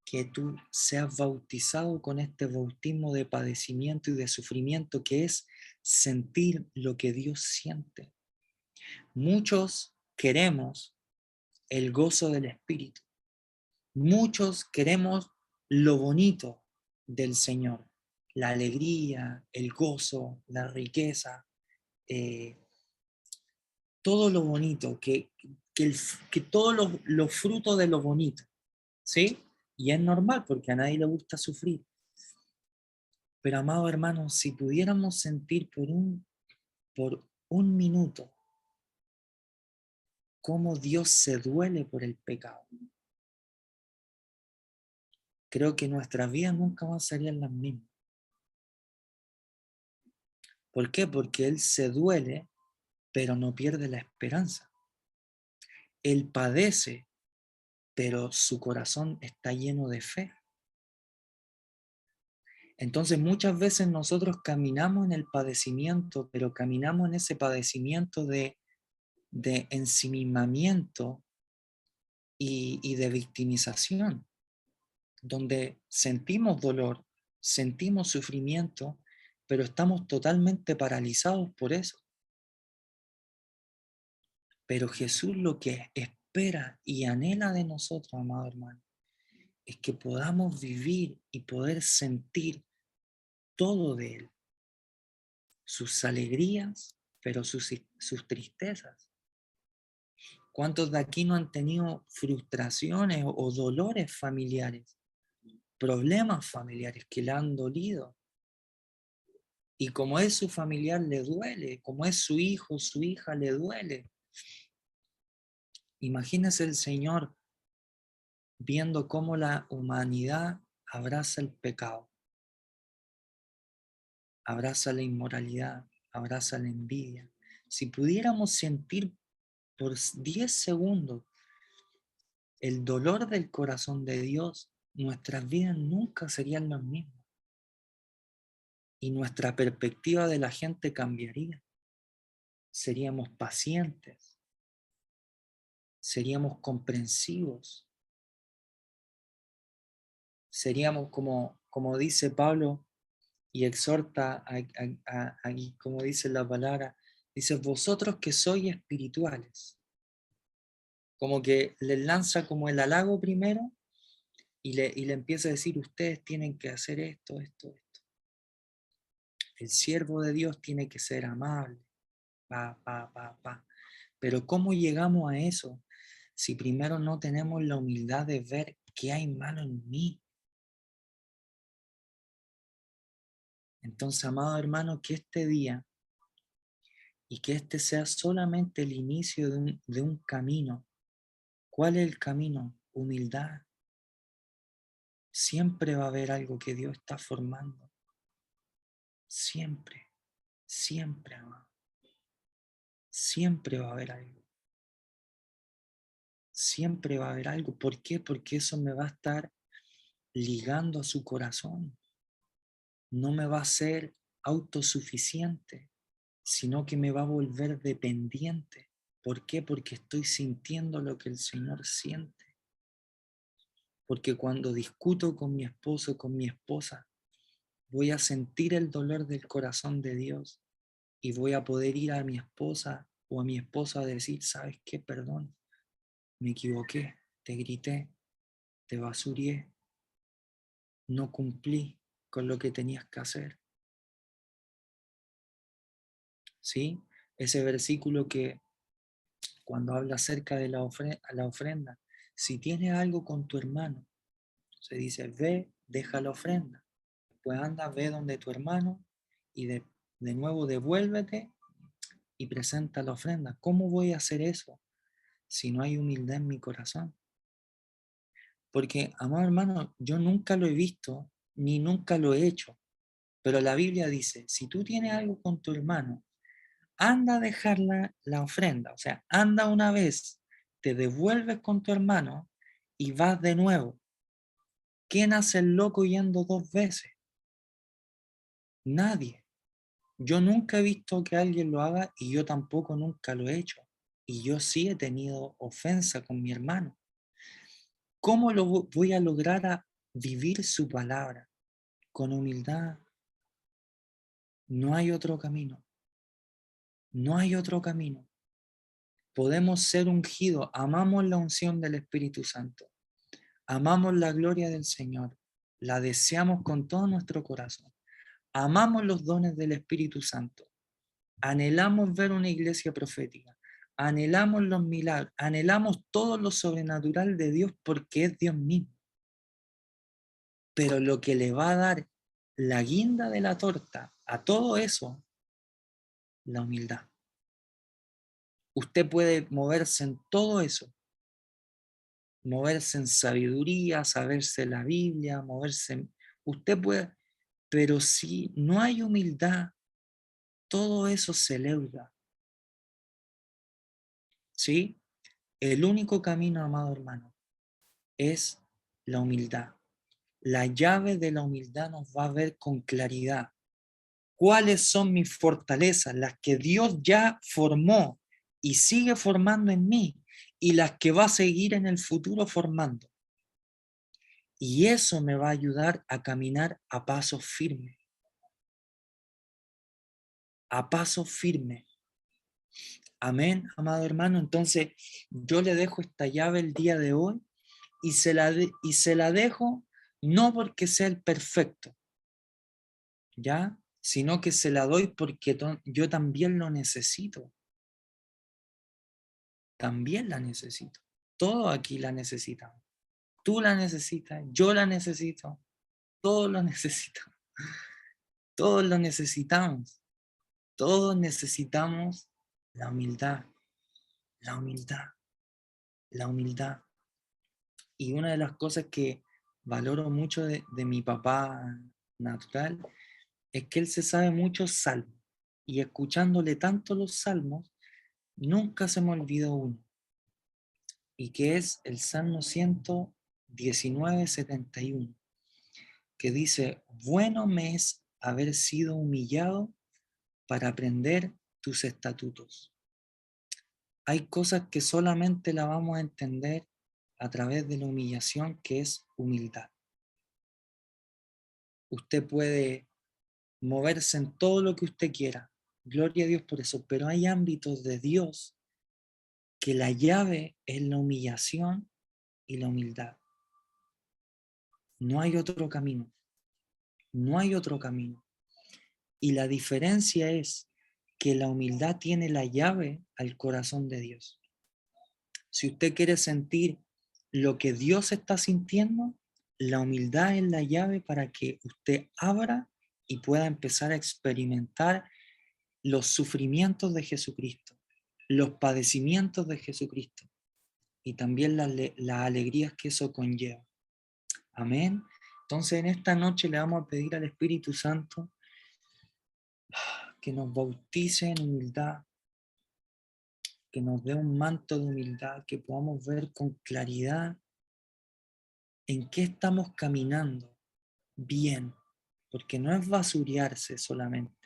que tú seas bautizado con este bautismo de padecimiento y de sufrimiento, que es sentir lo que Dios siente. Muchos queremos el gozo del Espíritu. Muchos queremos lo bonito del Señor. la alegría, el gozo, la riqueza, eh, todo lo bonito, que todos los frutos de lo bonito, ¿sí? Y es normal porque a nadie le gusta sufrir. Pero, amado hermano, si pudiéramos sentir por un minuto cómo Dios se duele por el pecado, creo que nuestras vidas nunca más serían las mismas. ¿Por qué? Porque Él se duele, pero no pierde la esperanza. Él padece, pero su corazón está lleno de fe. Entonces muchas veces nosotros caminamos en el padecimiento, pero caminamos en ese padecimiento de ensimismamiento y de victimización, donde sentimos dolor, sentimos sufrimiento, pero estamos totalmente paralizados por eso. Pero Jesús lo que espera y anhela de nosotros, amado hermano, es que podamos vivir y poder sentir todo de Él, sus alegrías, pero sus tristezas. ¿Cuántos de aquí no han tenido frustraciones o dolores familiares, problemas familiares que le han dolido? Y como es su familiar, le duele, como es su hijo, su hija, le duele. Imagínese el Señor viendo cómo la humanidad abraza el pecado, abraza la inmoralidad, abraza la envidia. Si pudiéramos sentir por 10 segundos el dolor del corazón de Dios, nuestras vidas nunca serían las mismas. Y nuestra perspectiva de la gente cambiaría. Seríamos pacientes, seríamos comprensivos, seríamos como dice Pablo y exhorta, como dice la palabra, dice, vosotros que sois espirituales. Como que les lanza como el halago primero y le empieza a decir, ustedes tienen que hacer esto, esto, esto. El siervo de Dios tiene que ser amable, pa, pa, pa, pa. Pero ¿cómo llegamos a eso si primero no tenemos la humildad de ver qué hay malo en mí? Entonces, amado hermano, que este día y que este sea solamente el inicio de un camino. ¿Cuál es el camino? Humildad. Siempre va a haber algo que Dios está formando. Siempre, siempre, amado. Siempre va a haber algo. Siempre va a haber algo. ¿Por qué? Porque eso me va a estar ligando a su corazón. No me va a ser autosuficiente, sino que me va a volver dependiente. ¿Por qué? Porque estoy sintiendo lo que el Señor siente. Porque cuando discuto con mi esposo, con mi esposa, voy a sentir el dolor del corazón de Dios y voy a poder ir a mi esposa o a mi esposo a decir, ¿sabes qué? Perdón, me equivoqué, te grité, te basurié, no cumplí con lo que tenías que hacer. ¿Sí? Ese versículo que cuando habla acerca de la ofrenda, si tienes algo con tu hermano, se dice, ve, deja la ofrenda. Pues anda, ve donde tu hermano y de nuevo devuélvete y presenta la ofrenda. ¿Cómo voy a hacer eso si no hay humildad en mi corazón? Porque, amado hermano, yo nunca lo he visto ni nunca lo he hecho, pero la Biblia dice, si tú tienes algo con tu hermano, anda a dejar la ofrenda, o sea, anda una vez, te devuelves con tu hermano y vas de nuevo. ¿Quién hace el loco yendo 2 veces? Nadie. Yo nunca he visto que alguien lo haga y yo tampoco nunca lo he hecho. Y yo sí he tenido ofensa con mi hermano. ¿Cómo lo voy a lograr a vivir su palabra? Con humildad. No hay otro camino. No hay otro camino. Podemos ser ungidos. Amamos la unción del Espíritu Santo. Amamos la gloria del Señor. La deseamos con todo nuestro corazón. amamos los dones del Espíritu Santo, anhelamos ver una iglesia profética, anhelamos los milagros, anhelamos todo lo sobrenatural de Dios porque es Dios mismo. Pero lo que le va a dar la guinda de la torta a todo eso, la humildad. Usted puede moverse en todo eso, moverse en sabiduría, saberse la Biblia, usted puede, pero si no hay humildad, todo eso se leuda. ¿Sí? El único camino, amado hermano, es la humildad. La llave de la humildad nos va a ver con claridad cuáles son mis fortalezas, las que Dios ya formó y sigue formando en mí, y las que va a seguir en el futuro formando. Y eso me va a ayudar a caminar a paso firme. A paso firme. Amén, amado hermano. Entonces, yo le dejo esta llave el día de hoy y se la dejo no porque sea el perfecto, ¿ya? Sino que se la doy porque yo también lo necesito. También la necesito. Todos aquí la necesitamos. Tú la necesitas, yo la necesito, todos lo necesitan. Todos lo necesitamos. Todos necesitamos la humildad, la humildad, la humildad. Y una de las cosas que valoro mucho de mi papá natural es que él se sabe muchos salmos. Y escuchándole tanto los salmos, nunca se me olvidó uno. Y que es el Salmo 119:71, que dice: bueno me es haber sido humillado para aprender tus estatutos. Hay cosas que solamente la vamos a entender a través de la humillación, que es humildad. Usted puede moverse en todo lo que usted quiera, gloria a Dios por eso, pero hay ámbitos de Dios que la llave es la humillación y la humildad. No hay otro camino, no hay otro camino. Y la diferencia es que la humildad tiene la llave al corazón de Dios. Si usted quiere sentir lo que Dios está sintiendo, la humildad es la llave para que usted abra y pueda empezar a experimentar los sufrimientos de Jesucristo, los padecimientos de Jesucristo y también las alegrías que eso conlleva. Amén. Entonces en esta noche le vamos a pedir al Espíritu Santo que nos bautice en humildad, que nos dé un manto de humildad, que podamos ver con claridad en qué estamos caminando bien, porque no es basurearse solamente,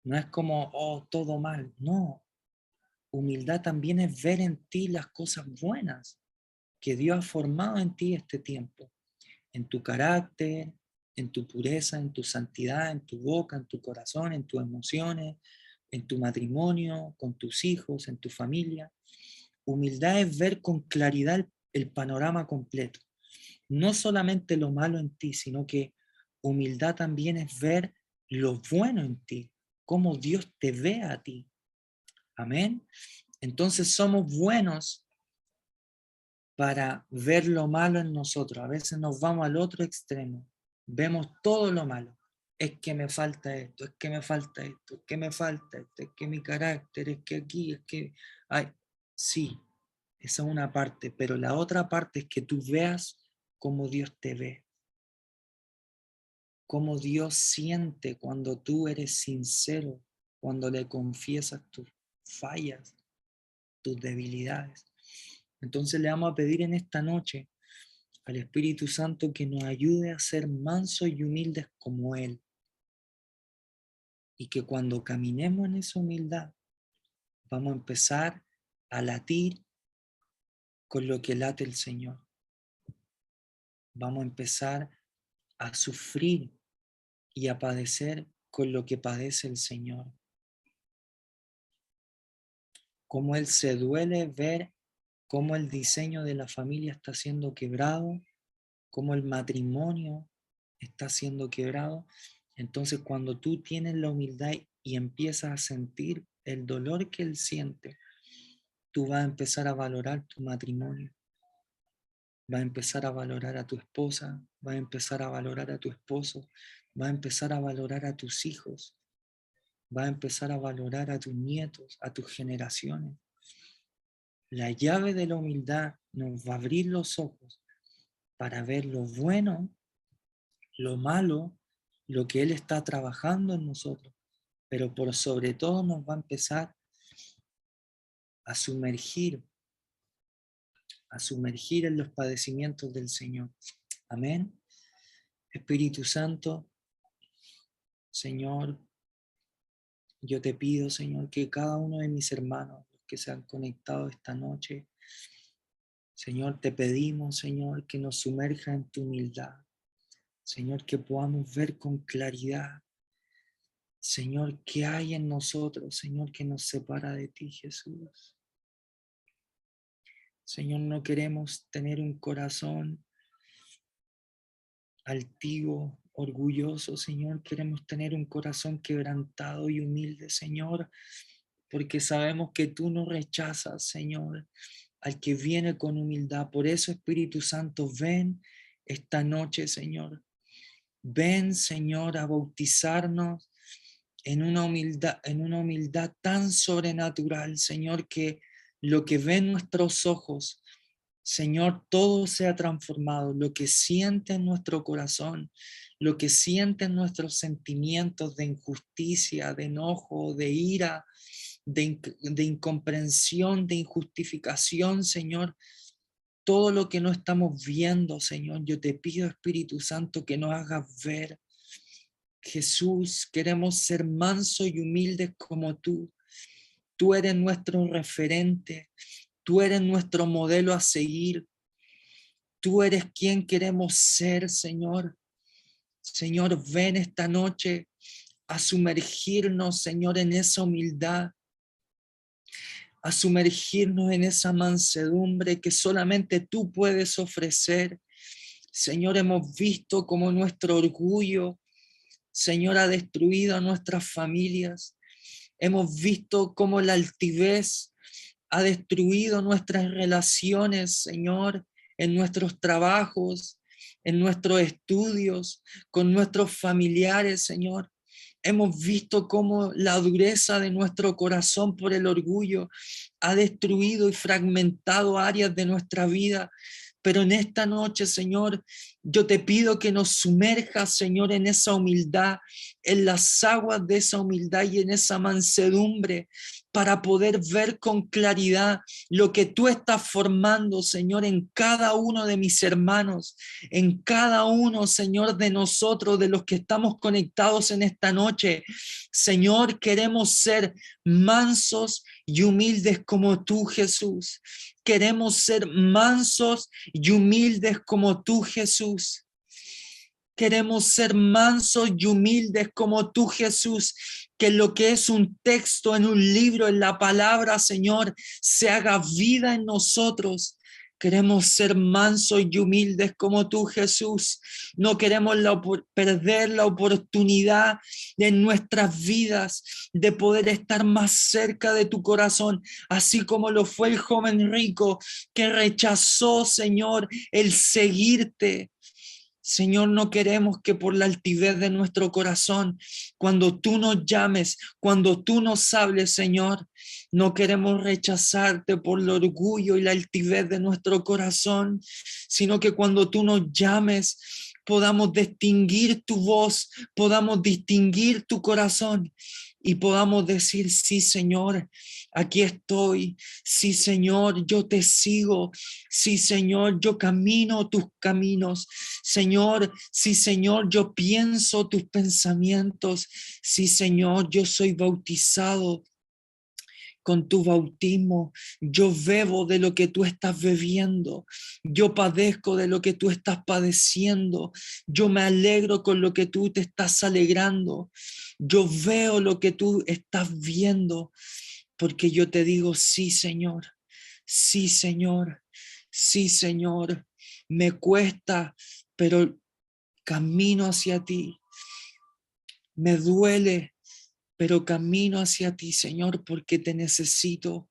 no es como, oh, todo mal, no. Humildad también es ver en ti las cosas buenas que Dios ha formado en ti este tiempo, en tu carácter, en tu pureza, en tu santidad, en tu boca, en tu corazón, en tus emociones, en tu matrimonio, con tus hijos, en tu familia. Humildad es ver con claridad el panorama completo. No solamente lo malo en ti, sino que humildad también es ver lo bueno en ti, cómo Dios te ve a ti. Amén. Entonces somos buenos para ver lo malo en nosotros. A veces nos vamos al otro extremo. Vemos todo lo malo. Es que me falta esto, es que me falta esto, es que me falta esto, es que mi carácter, es que aquí, es que... Ay, sí, esa es una parte, pero la otra parte es que tú veas cómo Dios te ve, cómo Dios siente cuando tú eres sincero, cuando le confiesas tus fallas, tus debilidades. Entonces le vamos a pedir en esta noche al Espíritu Santo que nos ayude a ser mansos y humildes como Él. Y que cuando caminemos en esa humildad, vamos a empezar a latir con lo que late el Señor. Vamos a empezar a sufrir y a padecer con lo que padece el Señor. Cómo Él se duele ver cómo el diseño de la familia está siendo quebrado, cómo el matrimonio está siendo quebrado. Entonces, cuando tú tienes la humildad y empiezas a sentir el dolor que él siente, tú vas a empezar a valorar tu matrimonio, vas a empezar a valorar a tu esposa, vas a empezar a valorar a tu esposo, vas a empezar a valorar a tus hijos, vas a empezar a valorar a tus nietos, a tus generaciones. La llave de la humildad nos va a abrir los ojos para ver lo bueno, lo malo, lo que Él está trabajando en nosotros, pero por sobre todo nos va a empezar a sumergir en los padecimientos del Señor. Amén. Espíritu Santo, Señor, yo te pido, Señor, que cada uno de mis hermanos que se han conectado esta noche, Señor, te pedimos, Señor, que nos sumerja en tu humildad. Señor, que podamos ver con claridad, Señor, qué hay en nosotros, Señor, que nos separa de ti, Jesús. Señor, no queremos tener un corazón altivo, orgulloso, Señor. Queremos tener un corazón quebrantado y humilde, Señor, porque sabemos que tú no rechazas, Señor, al que viene con humildad. Por eso, Espíritu Santo, ven esta noche, Señor. Ven, Señor, a bautizarnos en una humildad tan sobrenatural, Señor, que lo que ven nuestros ojos, Señor, todo sea transformado, lo que siente en nuestro corazón, lo que sienten nuestros sentimientos de injusticia, de enojo, de ira, de incomprensión, de injustificación, Señor, todo lo que no estamos viendo, Señor, yo te pido, Espíritu Santo, que nos hagas ver. Jesús, queremos ser mansos y humildes como tú. Tú eres nuestro referente, tú eres nuestro modelo a seguir. Tú eres quien queremos ser, Señor. Señor, ven esta noche a sumergirnos, Señor, en esa humildad, a sumergirnos en esa mansedumbre que solamente tú puedes ofrecer. Señor, hemos visto cómo nuestro orgullo, Señor, ha destruido a nuestras familias. Hemos visto cómo la altivez ha destruido nuestras relaciones, Señor, en nuestros trabajos, en nuestros estudios, con nuestros familiares, Señor. Hemos visto cómo la dureza de nuestro corazón por el orgullo ha destruido y fragmentado áreas de nuestra vida. Pero en esta noche, Señor, yo te pido que nos sumerjas, Señor, en esa humildad, en las aguas de esa humildad y en esa mansedumbre, para poder ver con claridad lo que tú estás formando, Señor, en cada uno de mis hermanos, en cada uno, Señor, de nosotros, de los que estamos conectados en esta noche. Señor, queremos ser mansos y humildes como tú, Jesús. Queremos ser mansos y humildes como tú, Jesús. Queremos ser mansos y humildes como tú, Jesús. Que lo que es un texto en un libro, en la palabra, Señor, se haga vida en nosotros. Queremos ser mansos y humildes como tú, Jesús. No queremos perder la oportunidad en nuestras vidas de poder estar más cerca de tu corazón, así como lo fue el joven rico que rechazó, Señor, el seguirte. Señor, no queremos que por la altivez de nuestro corazón, cuando tú nos llames, cuando tú nos hables, Señor, no queremos rechazarte por el orgullo y la altivez de nuestro corazón, sino que cuando tú nos llames, podamos distinguir tu voz, podamos distinguir tu corazón y podamos decir, sí, Señor, aquí estoy. Sí, Señor, yo te sigo. Sí, Señor, yo camino tus caminos. Señor, sí, Señor, yo pienso tus pensamientos. Sí, Señor, yo soy bautizado con tu bautismo. Yo bebo de lo que tú estás bebiendo. Yo padezco de lo que tú estás padeciendo. Yo me alegro con lo que tú te estás alegrando. Yo veo lo que tú estás viendo, porque yo te digo, sí, Señor. Sí, Señor. Sí, Señor. Me cuesta, pero camino hacia ti. Me duele, pero camino hacia ti, Señor, porque te necesito.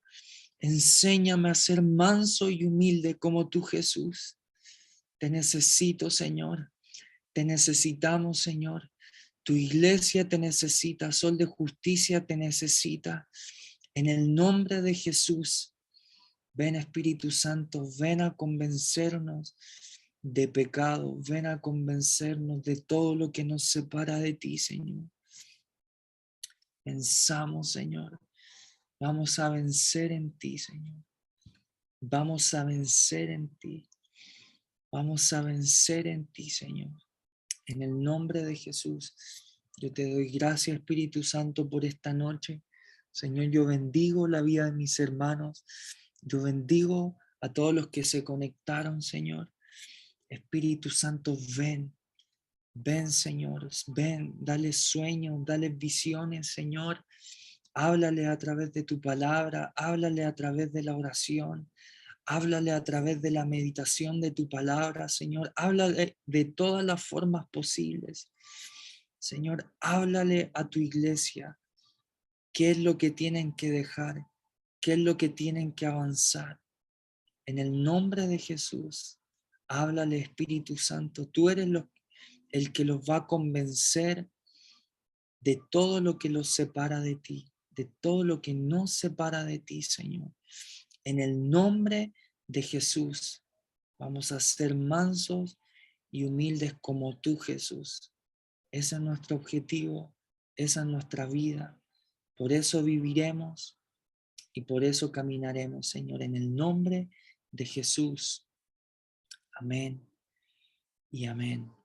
Enséñame a ser manso y humilde como tú, Jesús. Te necesito, Señor. Te necesitamos, Señor. Tu iglesia te necesita. Sol de Justicia te necesita. En el nombre de Jesús, ven Espíritu Santo, ven a convencernos de pecado. Ven a convencernos de todo lo que nos separa de ti, Señor. Pensamos, Señor. Vamos a vencer en ti, Señor. Vamos a vencer en ti. Vamos a vencer en ti, Señor. En el nombre de Jesús, yo te doy gracias, Espíritu Santo, por esta noche. Señor, yo bendigo la vida de mis hermanos. Yo bendigo a todos los que se conectaron, Señor. Espíritu Santo, ven. Ven, Señor. Ven, dale sueños, dale visiones, Señor. Háblale a través de tu palabra. Háblale a través de la oración. Háblale a través de la meditación de tu palabra, Señor. Háblale de todas las formas posibles. Señor, háblale a tu iglesia. ¿Qué es lo que tienen que dejar? ¿Qué es lo que tienen que avanzar? En el nombre de Jesús, háblale, Espíritu Santo. Tú eres el que los va a convencer de todo lo que los separa de ti, de todo lo que nos separa de ti, Señor. En el nombre de Jesús, vamos a ser mansos y humildes como tú, Jesús. Ese es nuestro objetivo, esa es nuestra vida. Por eso viviremos y por eso caminaremos, Señor, en el nombre de Jesús. Amén y amén.